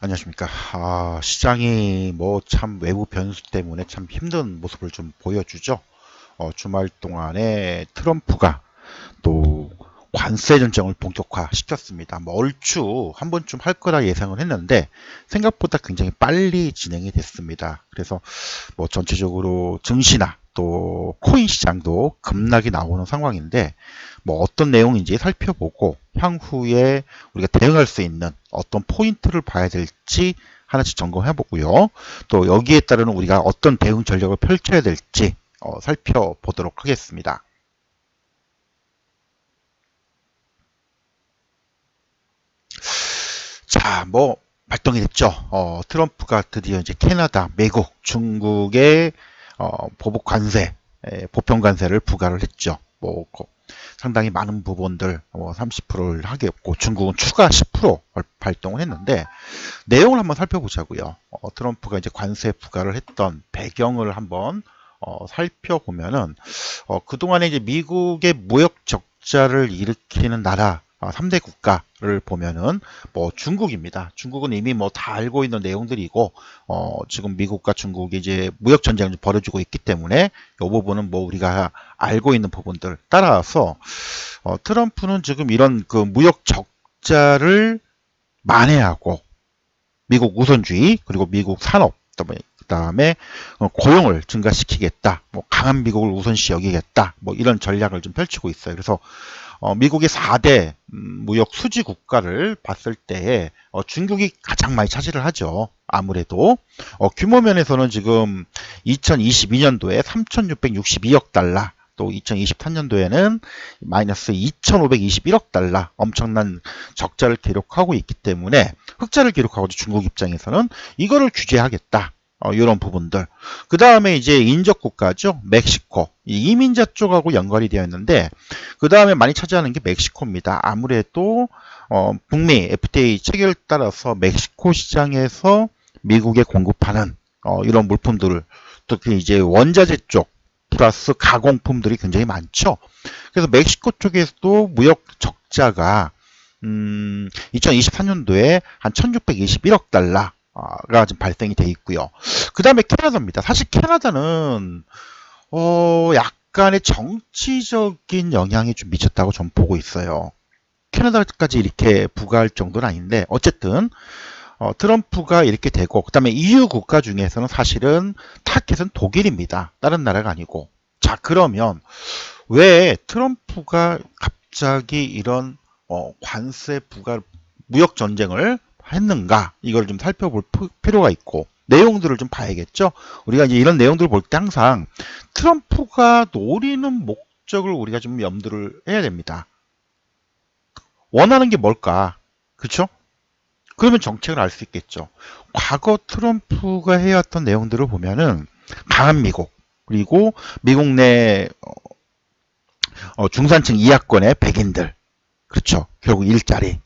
안녕하십니까. 시장이 뭐 참 외부 변수 때문에 참 힘든 모습을 좀 보여주죠. 주말 동안에 트럼프가 또 관세 전쟁을 본격화시켰습니다. 뭐 얼추 한 번쯤 할 거라 예상을 했는데 생각보다 굉장히 빨리 진행이 됐습니다. 그래서 뭐 전체적으로 증시나 또 코인 시장도 급락이 나오는 상황인데 뭐 어떤 내용인지 살펴보고 향후에 우리가 대응할 수 있는 어떤 포인트를 봐야 될지 하나씩 점검해 보고요. 또 여기에 따르는 우리가 어떤 대응 전략을 펼쳐야 될지 살펴보도록 하겠습니다. 자, 뭐 발동이 됐죠. 트럼프가 드디어 이제 캐나다, 미국, 중국의 보복 관세, 보편 관세를 부과를 했죠. 뭐 상당히 많은 부분들 30%를 하겠고 중국은 추가 10% 발동을 했는데 내용을 한번 살펴보자고요. 트럼프가 이제 관세 부과를 했던 배경을 한번 살펴보면은 그동안에 이제 미국의 무역 적자를 일으키는 나라 3대 국가를 보면은 뭐 중국입니다. 중국은 이미 뭐 다 알고 있는 내용들이고 지금 미국과 중국이 이제 무역 전쟁을 벌여주고 있기 때문에 이 부분은 뭐 우리가 알고 있는 부분들 따라서 트럼프는 지금 이런 그 무역 적자를 만회하고 미국 우선주의 그리고 미국 산업 그다음에 고용을 증가시키겠다. 뭐 강한 미국을 우선시 여기겠다. 뭐 이런 전략을 좀 펼치고 있어요. 그래서 미국의 4대 무역 수지 국가를 봤을 때 중국이 가장 많이 차지를 하죠. 아무래도 규모 면에서는 지금 2022년도에 3,662억 달러, 또 2023년도에는 마이너스 2,521억 달러 엄청난 적자를 기록하고 있기 때문에 흑자를 기록하고 중국 입장에서는 이거를 규제하겠다. 이런 부분들. 그 다음에 이제 인접 국가죠. 멕시코. 이민자 쪽하고 연관이 되어 있는데 그 다음에 많이 차지하는 게 멕시코입니다. 아무래도 북미 FTA 체결 따라서 멕시코 시장에서 미국에 공급하는 이런 물품들을 특히 이제 원자재 쪽 플러스 가공품들이 굉장히 많죠. 그래서 멕시코 쪽에서도 무역 적자가 2024년도에 한 1621억 달러가 지금 발생이 돼 있고요. 그 다음에 캐나다입니다. 사실 캐나다는 약간의 정치적인 영향이 좀 미쳤다고 좀 보고 있어요. 캐나다까지 이렇게 부과할 정도는 아닌데 어쨌든 트럼프가 이렇게 되고 그다음에 EU 국가 중에서는 사실은 타겟은 독일입니다. 다른 나라가 아니고. 자, 그러면 왜 트럼프가 갑자기 이런 관세 부과 무역 전쟁을 했는가 이걸 좀 살펴볼 필요가 있고 내용들을 좀 봐야겠죠. 우리가 이제 이런 내용들을 볼 때 항상 트럼프가 노리는 목적을 우리가 좀 염두를 해야 됩니다. 원하는 게 뭘까? 그렇죠? 그러면 정책을 알 수 있겠죠. 과거 트럼프가 해왔던 내용들을 보면은 강한 미국 그리고 미국 내 중산층 이하권의 백인들 그렇죠. 결국 일자리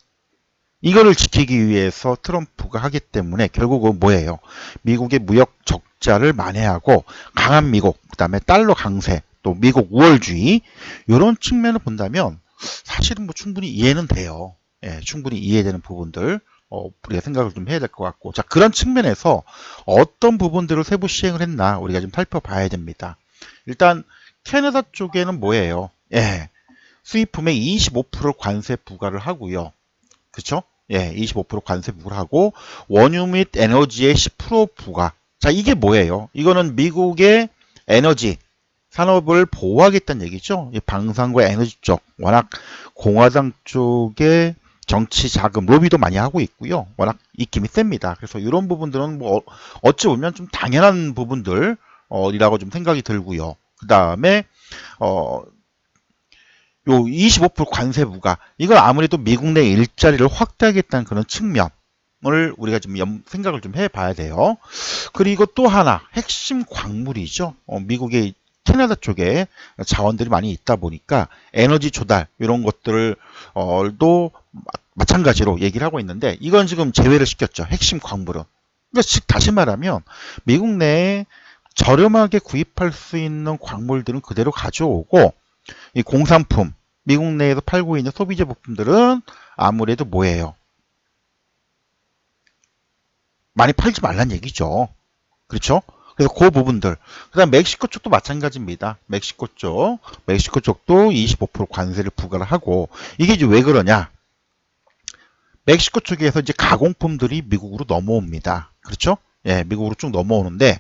이거를 지키기 위해서 트럼프가 하기 때문에 결국은 뭐예요? 미국의 무역 적자를 만회하고 강한 미국, 그다음에 달러 강세, 또 미국 우월주의 이런 측면을 본다면 사실은 뭐 충분히 이해는 돼요. 예, 충분히 이해되는 부분들 우리가 생각을 좀 해야 될 것 같고 자 그런 측면에서 어떤 부분들을 세부 시행을 했나 우리가 좀 살펴봐야 됩니다. 일단 캐나다 쪽에는 뭐예요? 예, 수입품의 25% 관세 부과를 하고요. 그쵸? 예, 25% 관세 부과를 하고 원유 및 에너지의 10% 부과. 자, 이게 뭐예요? 이거는 미국의 에너지 산업을 보호하겠다는 얘기죠. 이 방산과 에너지 쪽, 워낙 공화당 쪽에 정치 자금 로비도 많이 하고 있고요. 워낙 입김이 셉니다. 그래서 이런 부분들은 뭐 어찌 보면 좀 당연한 부분들 이라고 좀 생각이 들고요. 그 다음에 어, 요 25% 관세 부과 이건 아무래도 미국 내 일자리를 확대하겠다는 그런 측면을 우리가 좀 생각을 좀 해봐야 돼요. 그리고 또 하나 핵심 광물이죠. 미국의 캐나다 쪽에 자원들이 많이 있다 보니까 에너지 조달 이런 것들을 또 마찬가지로 얘기를 하고 있는데 이건 지금 제외를 시켰죠. 핵심 광물은. 그러니까 즉 다시 말하면 미국 내에 저렴하게 구입할 수 있는 광물들은 그대로 가져오고 이 공산품, 미국 내에서 팔고 있는 소비재 부품들은 아무래도 뭐예요? 많이 팔지 말란 얘기죠. 그렇죠? 그래서 그 부분들. 그 다음 멕시코 쪽도 마찬가지입니다. 멕시코 쪽도 25% 관세를 부과를 하고, 이게 이제 왜 그러냐? 멕시코 쪽에서 이제 가공품들이 미국으로 넘어옵니다. 그렇죠? 예, 미국으로 쭉 넘어오는데,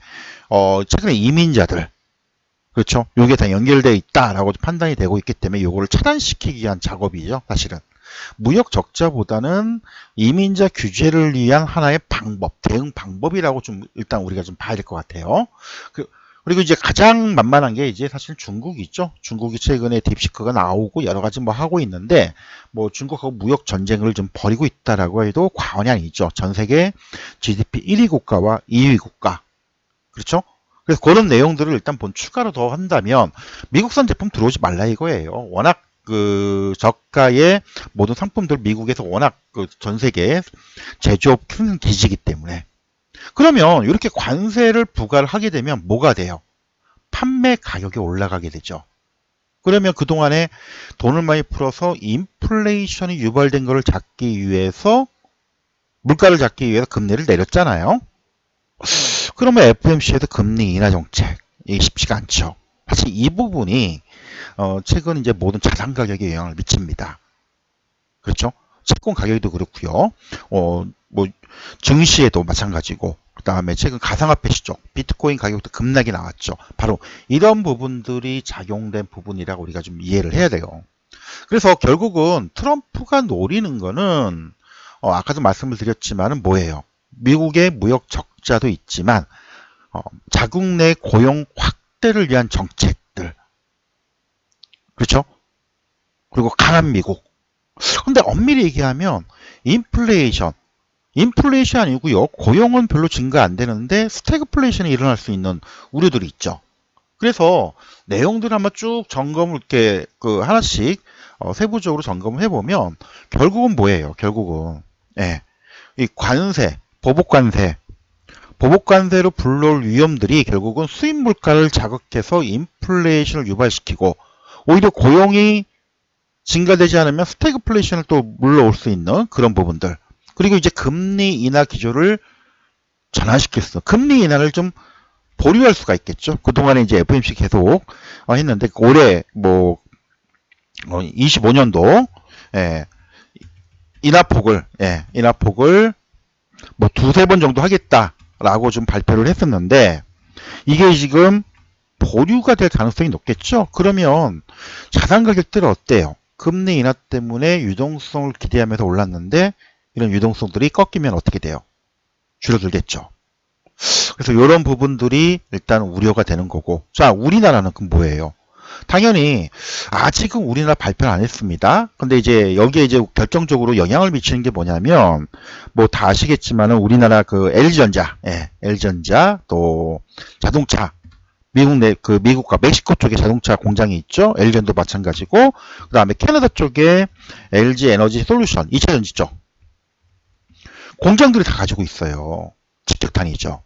최근에 이민자들, 그렇죠? 요게 다 연결되어 있다라고 판단이 되고 있기 때문에 요거를 차단시키기 위한 작업이죠, 사실은. 무역 적자보다는 이민자 규제를 위한 하나의 방법, 대응 방법이라고 좀 일단 우리가 좀 봐야 될 것 같아요. 그리고 이제 가장 만만한 게 이제 사실 중국이 있죠. 중국이 최근에 딥시크가 나오고 여러 가지 뭐 하고 있는데, 뭐 중국하고 무역 전쟁을 좀 벌이고 있다라고 해도 과언이 아니죠. 전 세계 GDP 1위 국가와 2위 국가. 그렇죠? 그래서 그런 내용들을 일단 추가로 더 한다면 미국산 제품 들어오지 말라 이거예요. 워낙 그 저가의 모든 상품들 미국에서 워낙 그 전 세계 제조업 큰 기지이기 때문에. 그러면 이렇게 관세를 부과를 하게 되면 뭐가 돼요? 판매 가격이 올라가게 되죠. 그러면 그동안에 돈을 많이 풀어서 인플레이션이 유발된 것을 잡기 위해서, 물가를 잡기 위해서 금리를 내렸잖아요. 그러면 FOMC에도 금리 인하 정책이 쉽지가 않죠. 사실 이 부분이 최근 이제 모든 자산 가격에 영향을 미칩니다. 그렇죠? 채권 가격도 그렇고요. 뭐 증시에도 마찬가지고, 그 다음에 최근 가상화폐 시쪽, 비트코인 가격도 급락이 나왔죠. 바로 이런 부분들이 작용된 부분이라고 우리가 좀 이해를 해야 돼요. 그래서 결국은 트럼프가 노리는 거는 아까도 말씀을 드렸지만은 뭐예요? 미국의 무역 적자도 있지만 자국 내 고용 확대를 위한 정책들, 그렇죠? 그리고 강한 미국. 근데 엄밀히 얘기하면 인플레이션 아니고요. 고용은 별로 증가 안 되는데 스태그플레이션이 일어날 수 있는 우려들이 있죠. 그래서 내용들 한번 쭉 점검을 이렇게 그 하나씩 세부적으로 점검을 해보면 결국은 뭐예요? 결국은 예, 이 관세, 보복관세로 불러올 위험들이 결국은 수입 물가를 자극해서 인플레이션을 유발시키고 오히려 고용이 증가되지 않으면 스태그플레이션을 또 물러올 수 있는 그런 부분들. 그리고 이제 금리 인하 기조를 전환시킬 수, 금리 인하를 좀 보류할 수가 있겠죠. 그동안에 이제 FOMC 계속 했는데 올해 뭐 25년도 인하폭을 뭐 두세 번 정도 하겠다라고 좀 발표를 했었는데 이게 지금 보류가 될 가능성이 높겠죠. 그러면 자산 가격들은 어때요? 금리 인하 때문에 유동성을 기대하면서 올랐는데 이런 유동성들이 꺾이면 어떻게 돼요? 줄어들겠죠. 그래서 이런 부분들이 일단 우려가 되는 거고, 자, 우리나라는 그럼 뭐예요? 당연히 아직은 우리나라 발표를 안 했습니다. 근데 이제 여기에 이제 결정적으로 영향을 미치는 게 뭐냐면 뭐 다 아시겠지만은 우리나라 그 LG전자 또 자동차 미국과 멕시코 쪽에 자동차 공장이 있죠. LG전도 마찬가지고 그 다음에 캐나다 쪽에 LG 에너지 솔루션 2차전지 쪽 공장들이 다 가지고 있어요. 직접탄이죠.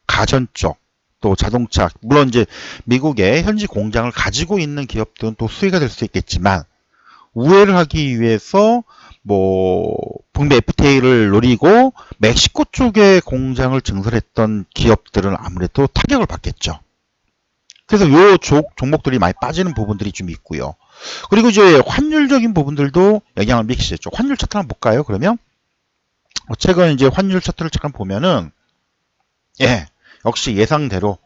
가전 쪽, 또 자동차, 물론 이제 미국의 현지 공장을 가지고 있는 기업들은 또 수혜가 될 수 있겠지만 우회를 하기 위해서 뭐 북미 FTA를 노리고 멕시코 쪽에 공장을 증설했던 기업들은 아무래도 타격을 받겠죠. 그래서 요 종목들이 많이 빠지는 부분들이 좀 있고요. 그리고 이제 환율적인 부분들도 영향을 미치겠죠. 환율 차트 한번 볼까요? 그러면 최근 이제 환율 차트를 잠깐 보면은 역시 예상대로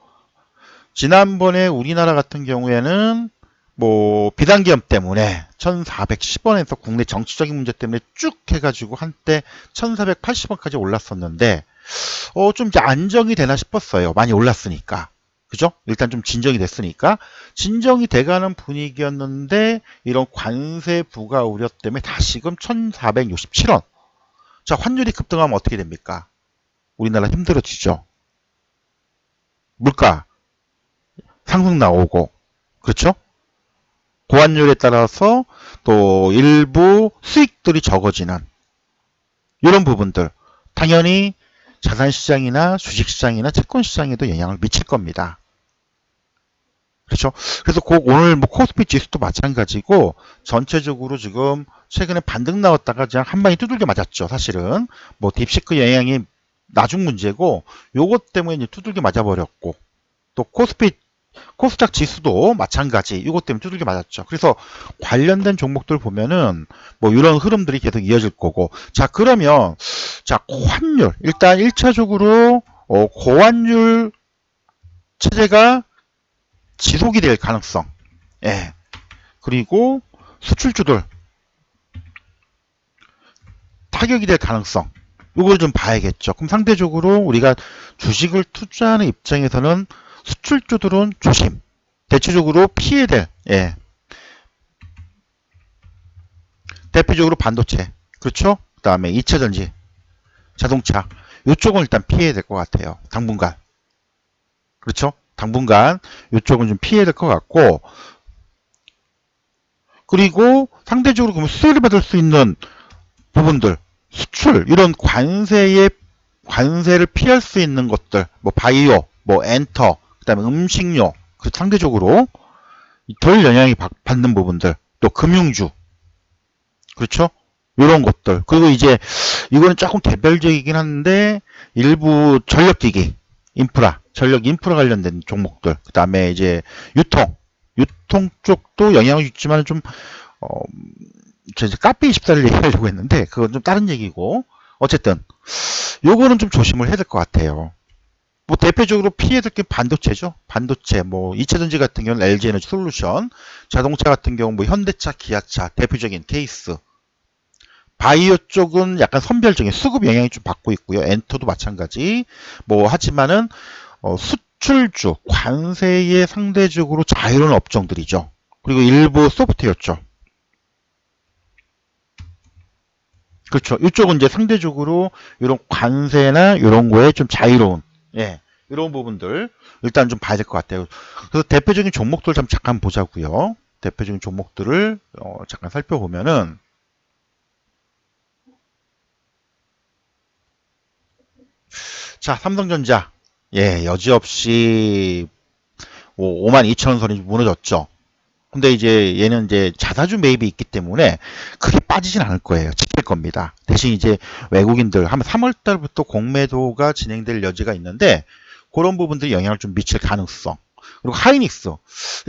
지난번에 우리나라 같은 경우에는 뭐 비단기업 때문에 1410원에서 국내 정치적인 문제 때문에 쭉 해가지고 한때 1480원까지 올랐었는데 좀 이제 안정이 되나 싶었어요. 많이 올랐으니까. 그죠? 일단 좀 진정이 됐으니까 진정이 돼가는 분위기였는데 이런 관세 부과 우려 때문에 다시금 1467원. 자, 환율이 급등하면 어떻게 됩니까? 우리나라 힘들어지죠. 물가 상승 나오고, 그렇죠? 고환율에 따라서 또 일부 수익들이 적어지는 이런 부분들 당연히 자산시장이나 주식시장이나 채권시장에도 영향을 미칠 겁니다. 그렇죠? 그래서 오늘 뭐 코스피 지수도 마찬가지고 전체적으로 지금 최근에 반등 나왔다가 그냥 한 방에 두들겨 맞았죠. 사실은 뭐 딥시크 영향이 나중 문제고 요것 때문에 이제 두들겨 맞아버렸고 또 코스닥 지수도 마찬가지 이것 때문에 두들겨 맞았죠. 그래서 관련된 종목들 보면은 뭐 이런 흐름들이 계속 이어질 거고 자 그러면 자 고환율 일단 1차적으로 고환율 체제가 지속이 될 가능성 예 그리고 수출주들 타격이 될 가능성 이걸 좀 봐야겠죠. 그럼 상대적으로 우리가 주식을 투자하는 입장에서는 수출주들은 조심 대체적으로 피해야 될 예. 대표적으로 반도체 그렇죠. 그 다음에 2차전지 자동차 이쪽은 일단 피해야 될 것 같아요. 당분간 그렇죠. 당분간 이쪽은 좀 피해야 될 것 같고 그리고 상대적으로 그러면 수혜를 받을 수 있는 부분들 수출 이런 관세를 피할 수 있는 것들 뭐 바이오 뭐 엔터 그다음에 음식료 그 상대적으로 덜 영향이 받는 부분들 또 금융주 그렇죠 이런 것들 그리고 이제 이거는 조금 개별적이긴 한데 일부 전력기기 전력 인프라 관련된 종목들 그 다음에 이제 유통 쪽도 영향을 주지만 좀 저 이제 카페 24를 얘기하려고 했는데 그건 좀 다른 얘기고 어쨌든 요거는 좀 조심을 해야 될 것 같아요. 뭐 대표적으로 피해야 될 게 반도체죠. 반도체 뭐 2차전지 같은 경우는 LG에너지 솔루션, 자동차 같은 경우 뭐 현대차, 기아차 대표적인 케이스. 바이오 쪽은 약간 선별적인 수급 영향이 좀 받고 있고요. 엔터도 마찬가지. 뭐 하지만은 수출주 관세에 상대적으로 자유로운 업종들이죠. 그리고 일부 소프트웨어죠. 그렇죠. 이쪽은 이제 상대적으로 이런 관세나 이런 거에 좀 자유로운, 예, 이런 부분들 일단 좀 봐야 될 것 같아요. 그래서 대표적인 종목들 좀 잠깐 보자고요. 대표적인 종목들을 잠깐 살펴보면은 자, 삼성전자, 예, 여지없이 52,000원 선이 무너졌죠. 근데 이제 얘는 이제 자사주 매입이 있기 때문에 크게 빠지진 않을 거예요. 지킬 겁니다. 대신 이제 외국인들 한 3월 달부터 공매도가 진행될 여지가 있는데 그런 부분들이 영향을 좀 미칠 가능성. 그리고 하이닉스.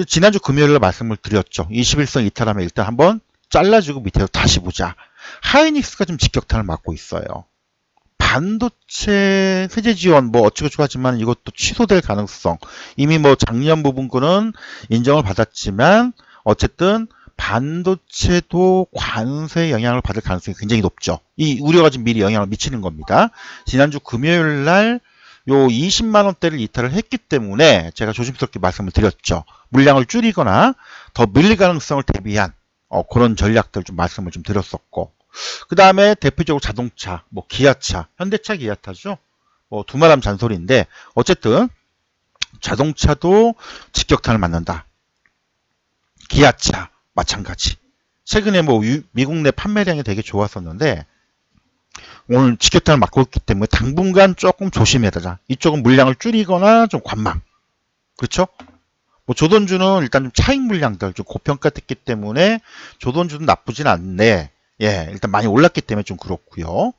지난주 금요일에 말씀을 드렸죠. 21선 이탈하면 일단 한번 잘라주고 밑에서 다시 보자. 하이닉스가 좀 직격탄을 맞고 있어요. 반도체 세제 지원 뭐 어쩌고저쩌고 하지만 이것도 취소될 가능성 이미 뭐 작년 부분권은 인정을 받았지만 어쨌든 반도체도 관세 영향을 받을 가능성이 굉장히 높죠. 이 우려가 지금 미리 영향을 미치는 겁니다. 지난주 금요일 날 요 20만 원대를 이탈을 했기 때문에 제가 조심스럽게 말씀을 드렸죠. 물량을 줄이거나 더 밀릴 가능성을 대비한 그런 전략들 좀 말씀을 좀 드렸었고 그 다음에 대표적으로 자동차, 뭐 기아차, 현대차 기아차죠. 뭐 두말하면 잔소리인데 어쨌든 자동차도 직격탄을 맞는다. 기아차 마찬가지. 최근에 뭐 미국 내 판매량이 되게 좋았었는데 오늘 직격탄을 맞고 있기 때문에 당분간 조금 조심해야 되자. 이쪽은 물량을 줄이거나 좀 관망. 그렇죠? 뭐 조선주는 일단 좀 차익 물량들 좀 고평가됐기 때문에 조선주는 나쁘진 않네. 예, 일단 많이 올랐기 때문에 좀 그렇고요.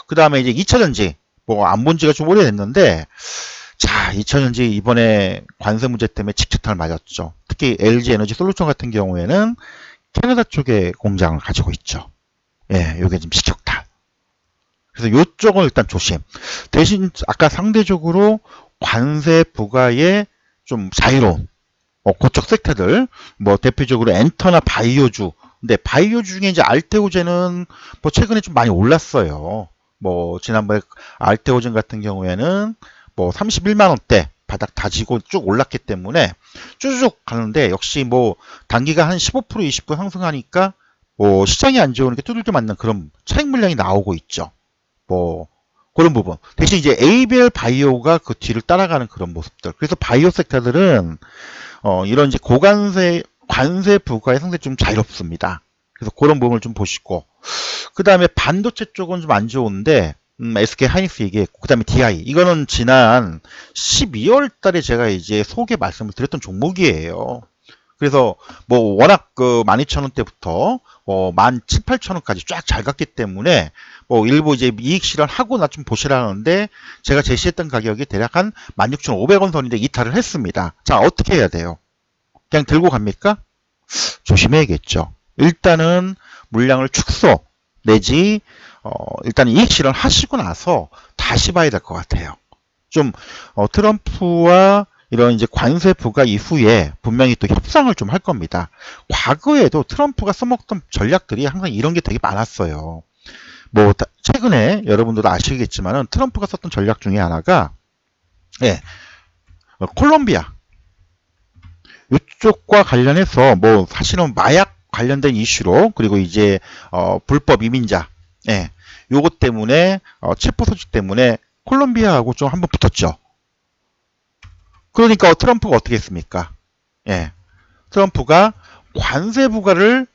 그 다음에 이제 2차전지 뭐 안 본 지가 좀 오래됐는데 자 2차전지 이번에 관세 문제 때문에 직격탄을 맞았죠. 특히 LG 에너지 솔루션 같은 경우에는 캐나다 쪽에 공장을 가지고 있죠. 예, 요게 좀 직격탄. 그래서 요쪽은 일단 조심. 대신 아까 상대적으로 관세 부과에 좀 자유로운 그쪽 섹터들 뭐 대표적으로 엔터나 바이오주 근데 바이오주 중에 이제 알테오젠은 뭐 최근에 좀 많이 올랐어요. 뭐 지난번에 알테오젠 같은 경우에는 뭐 31만 원대 바닥 다지고 쭉 올랐기 때문에 쭉쭉 가는데 역시 뭐 단기가 한 15% 20% 상승하니까 뭐 시장이 안 좋으니까 두들겨 맞는 그런 차익 물량이 나오고 있죠. 뭐 그런 부분. 대신 이제 ABL 바이오가 그 뒤를 따라가는 그런 모습들. 그래서 바이오 섹터들은 이런 이제 관세 부과에 상당히 좀 자유롭습니다. 그래서 그런 부분을 좀 보시고 그 다음에 반도체 쪽은 좀 안 좋은데 SK 하이닉스 얘기했고 그 다음에 DI 이거는 지난 12월 달에 제가 이제 소개 말씀을 드렸던 종목이에요. 그래서 뭐 워낙 그 12,000원대부터 17,000, 8,000원까지 쫙 잘 갔기 때문에 뭐 일부 이제 이익 실현하고 나 좀 보시라는데 제가 제시했던 가격이 대략 한 16,500원 선인데 이탈을 했습니다. 자, 어떻게 해야 돼요? 그냥 들고 갑니까? 조심해야겠죠. 일단은 물량을 축소 내지 일단 이익 실현 하시고 나서 다시 봐야 될 것 같아요. 좀 트럼프와 이런 이제 관세 부과 이후에 분명히 또 협상을 좀 할 겁니다. 과거에도 트럼프가 써먹던 전략들이 항상 이런 게 되게 많았어요. 뭐 최근에 여러분들도 아시겠지만은 트럼프가 썼던 전략 중에 하나가 예, 콜롬비아 이쪽과 관련해서 뭐 사실은 마약 관련된 이슈로 그리고 이제 불법 이민자 예, 요것 때문에 체포 소식 때문에 콜롬비아하고 좀 한번 붙었죠. 그러니까 트럼프가 어떻게 했습니까? 예, 트럼프가 관세 부과를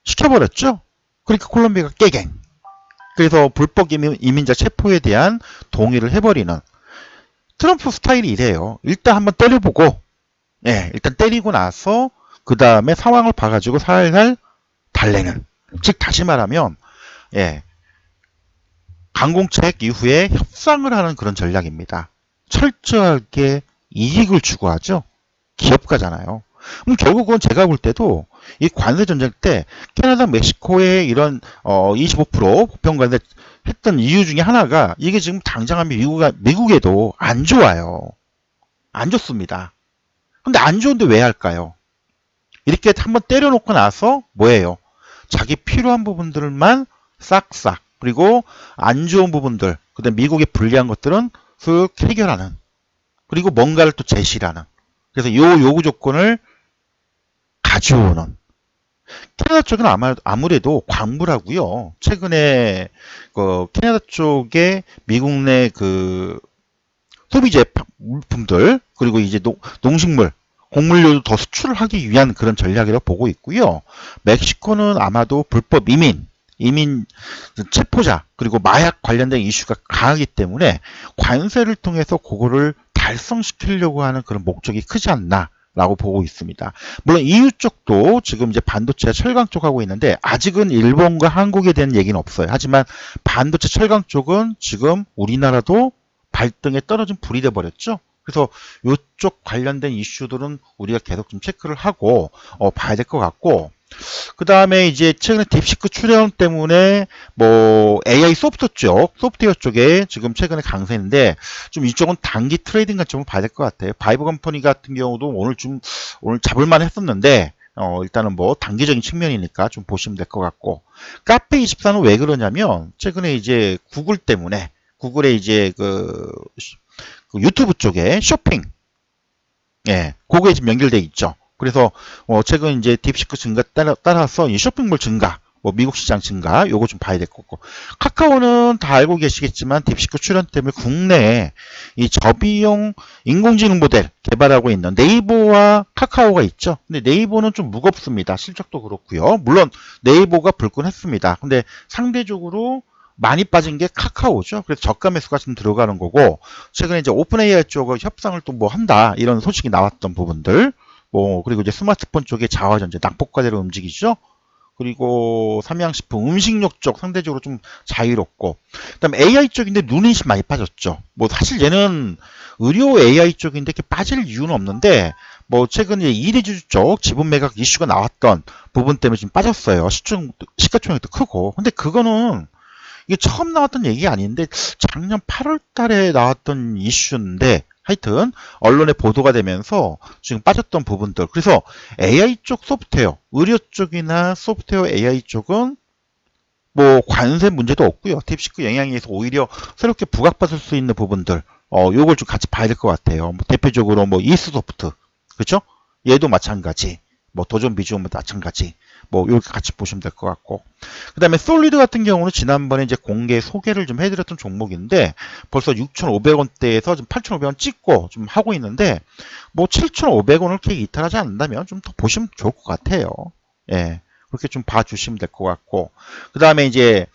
시켜버렸죠. 그러니까 콜롬비아가 깨갱. 그래서 불법 이민자 체포에 대한 동의를 해버리는 트럼프 스타일이 이래요. 일단 한번 때려보고 예, 일단 때리고 나서 그 다음에 상황을 봐가지고 살살 달래는. 즉 다시 말하면 예, 강공책 이후에 협상을 하는 그런 전략입니다. 철저하게 이익을 추구하죠. 기업가잖아요. 그럼 결국은 제가 볼 때도 이 관세 전쟁 때 캐나다, 멕시코의 이런 25% 보편 관세 했던 이유 중에 하나가 이게 지금 당장 하면 미국에도 안 좋아요. 안 좋습니다. 근데 안 좋은데 왜 할까요? 이렇게 한번 때려놓고 나서 뭐예요? 자기 필요한 부분들만 싹싹 그리고 안 좋은 부분들 그다음 미국에 불리한 것들은 슥 해결하는 그리고 뭔가를 또 제시하는 그래서 요 요구 조건을 가져오는 캐나다 쪽은 아무래도 광물하고요. 최근에 그 캐나다 쪽에 미국 내 그 소비재 물품들 그리고 이제 농식물 곡물류도 더 수출을 하기 위한 그런 전략이라고 보고 있고요. 멕시코는 아마도 불법 이민 체포자 그리고 마약 관련된 이슈가 강하기 때문에 관세를 통해서 그거를 달성시키려고 하는 그런 목적이 크지 않나 라고 보고 있습니다. 물론 EU 쪽도 지금 이제 반도체 철강 쪽 하고 있는데 아직은 일본과 한국에 대한 얘기는 없어요. 하지만 반도체 철강 쪽은 지금 우리나라도 발등에 떨어진 불이 돼 버렸죠. 그래서 이쪽 관련된 이슈들은 우리가 계속 좀 체크를 하고 봐야 될 것 같고 그 다음에 이제 최근에 딥시크 출현 때문에 뭐 AI 소프트웨어 쪽에 지금 최근에 강세인데 좀 이쪽은 단기 트레이딩 관점을 봐야 될 것 같아요. 바이브 컴퍼니 같은 경우도 오늘 잡을만 했었는데 일단은 뭐 단기적인 측면이니까 좀 보시면 될 것 같고 카페24는 왜 그러냐면 최근에 이제 구글 때문에 구글의 이제 그 유튜브 쪽에 쇼핑 예, 그거에 지금 연결돼 있죠. 그래서 최근 이제 딥시크 증가 따라서 이 쇼핑몰 증가, 뭐 미국 시장 증가, 요거 좀 봐야 될 거고. 카카오는 다 알고 계시겠지만 딥시크 출현 때문에 국내에 이 저비용 인공지능 모델 개발하고 있는 네이버와 카카오가 있죠. 근데 네이버는 좀 무겁습니다. 실적도 그렇고요. 물론 네이버가 불끈했습니다. 근데 상대적으로 많이 빠진 게 카카오죠. 그래서 저가 매수가 좀 들어가는 거고 최근에 이제 오픈 AI 쪽을 협상을 또 뭐 한다 이런 소식이 나왔던 부분들 뭐 그리고 이제 스마트폰 쪽에 자화전자 낙폭과대로 움직이죠. 그리고 삼양식품 음식료 쪽 상대적으로 좀 자유롭고 그다음에 AI 쪽인데 눈이 많이 빠졌죠. 뭐 사실 얘는 의료 AI 쪽인데 이렇게 빠질 이유는 없는데 뭐 최근에 이대주주 쪽 지분 매각 이슈가 나왔던 부분 때문에 좀 빠졌어요. 시가총액도 크고 근데 그거는 이게 처음 나왔던 얘기가 아닌데 작년 8월 달에 나왔던 이슈인데 하여튼 언론에 보도가 되면서 지금 빠졌던 부분들 그래서 AI 쪽 소프트웨어 의료 쪽이나 소프트웨어 AI 쪽은 뭐 관세 문제도 없고요. 딥시크 영향에 의해서 오히려 새롭게 부각받을 수 있는 부분들 요걸 좀 같이 봐야 될 것 같아요. 뭐 대표적으로 뭐 이스소프트 그렇죠? 얘도 마찬가지 뭐 도전 비주얼도 마찬가지 뭐 이렇게 같이 보시면 될 것 같고 그 다음에 솔리드 같은 경우는 지난번에 이제 공개 소개를 좀 해드렸던 종목인데 벌써 6,500원대에서 좀 8,500원 찍고 좀 하고 있는데 뭐 7,500원을 이렇게 이탈하지 않는다면 좀 더 보시면 좋을 것 같아요. 예. 그렇게 좀 봐주시면 될 것 같고 그 다음에 이제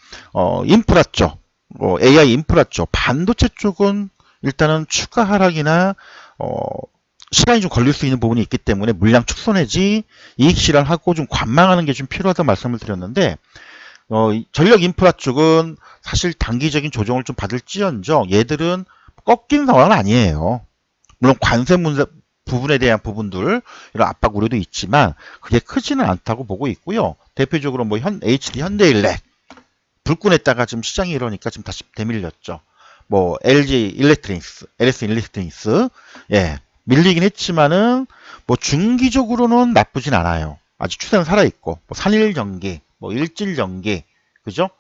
인프라 쪽 AI 인프라 쪽 반도체 쪽은 일단은 추가 하락이나 시간이 좀 걸릴 수 있는 부분이 있기 때문에 물량 축소 내지 이익 실현하고 좀 관망하는 게 좀 필요하다 말씀을 드렸는데, 전력 인프라 쪽은 사실 단기적인 조정을 좀 받을지언정 얘들은 꺾인 상황은 아니에요. 물론 관세 문제 부분에 대한 부분들 이런 압박 우려도 있지만 그게 크지는 않다고 보고 있고요. 대표적으로 뭐 HD 현대일렉 불끈했다가 지금 시장이 이러니까 지금 다시 대밀렸죠. 뭐 LG 일렉트닉스, LS 일렉트닉스, 예, 밀리긴 했지만은 뭐 중기적으로는 나쁘진 않아요. 아직 추세는 살아 있고, 뭐 산일전기, 뭐 일질전기, 그죠?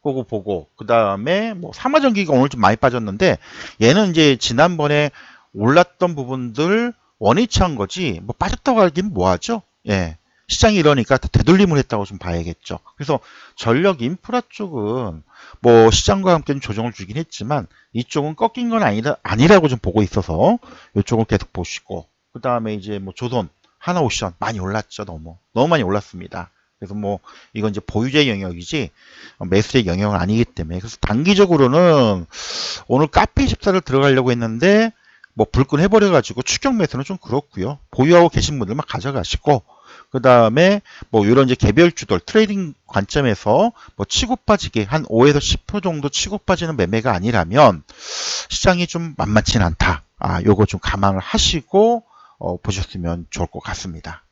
그거 보고 그 다음에 뭐 삼화전기가 오늘 좀 많이 빠졌는데 얘는 이제 지난번에 올랐던 부분들 원위치 한 거지 뭐 빠졌다고 하긴 뭐하죠? 예. 시장이 이러니까 되돌림을 했다고 좀 봐야겠죠. 그래서 전력 인프라 쪽은 뭐 시장과 함께 좀 조정을 주긴 했지만 이쪽은 꺾인 건 아니라고 좀 보고 있어서 이쪽을 계속 보시고 그 다음에 이제 뭐 조선, 하나오션 많이 올랐죠. 너무 많이 올랐습니다. 그래서 뭐 이건 이제 보유자의 영역이지 매수의 영역은 아니기 때문에 그래서 단기적으로는 오늘 카페24를 들어가려고 했는데 뭐 불끈 해버려가지고 추격 매수는 좀 그렇고요. 보유하고 계신 분들만 가져가시고 그 다음에 뭐 이런 이제 개별주들 트레이딩 관점에서 뭐 치고 빠지게 한 5에서 10% 정도 치고 빠지는 매매가 아니라면 시장이 좀 만만치는 않다. 요거 좀 감안을 하시고 보셨으면 좋을 것 같습니다.